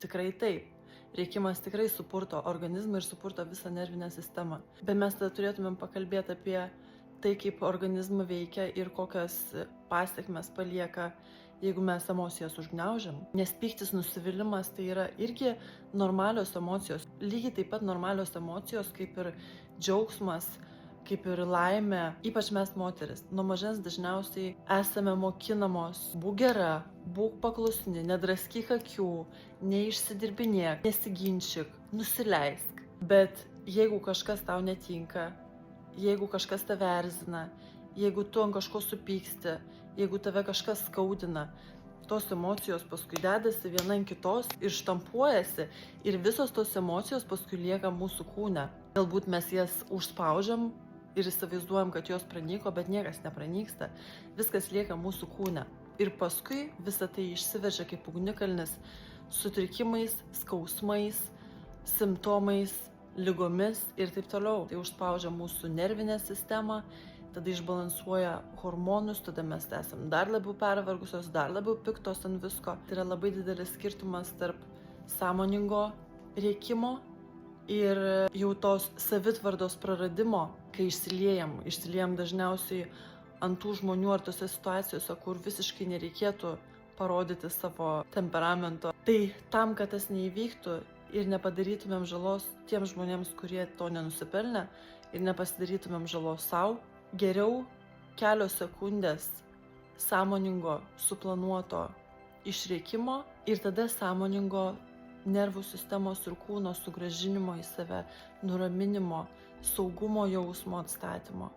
Tikrai taip. Rėkimas tikrai supurto organizmą ir supurto visą nervinę sistemą. Bet mes tada turėtumėm pakalbėti apie tai, kaip organizmą veikia ir kokias pasekmes palieka, jeigu mes emocijas užgniaužiam. Nes pyktis, nusivylimas tai yra irgi normalios emocijos. Lygiai taip pat normalios emocijos kaip ir džiaugsmas, kaip ir laimė, ypač mes moteris. Nuo mažens dažniausiai esame mokinamos: būk gera, būk paklusni, nedraskyk akių, neišsidirbinėk, nesiginčyk, nusileisk. Bet jeigu kažkas tau netinka, jeigu kažkas tave erzina, jeigu tu ant kažko supyksti, jeigu tave kažkas skaudina, tos emocijos paskui dedasi viena ant kitos ir štampuojasi, ir visos tos emocijos paskui lieka mūsų kūne. Galbūt mes jas užspaudžiam ir įsivaizduojam, kad jos pranyko, bet niekas nepranyksta. Viskas lieka mūsų kūne. Ir paskui visa tai išsiveržia kaip ugnikalnis sutrikimais, skausmais, simptomais, ligomis ir taip toliau. Tai užspaudžia mūsų nervinę sistemą, tada išbalansuoja hormonus, tada mes esam dar labiau pervargusios, dar labiau piktos ant visko. Tai yra labai didelis skirtumas tarp sąmoningo rėkimo ir jau tos savitvardos praradimo, kai išsiliejam dažniausiai ant tų žmonių ar tose situacijose, kur visiškai nereikėtų parodyti savo temperamento. Tai tam, kad tas neįvyktų ir nepadarytumėm žalos tiems žmonėms, kurie to nenusipelnė, ir nepasidarytumėm žalos savo, geriau kelios sekundės sąmoningo, suplanuoto išrėkimo ir tada sąmoningo nervų sistemos ir kūno sugrąžinimo į save, nuraminimo, saugumo jausmo atstatymo.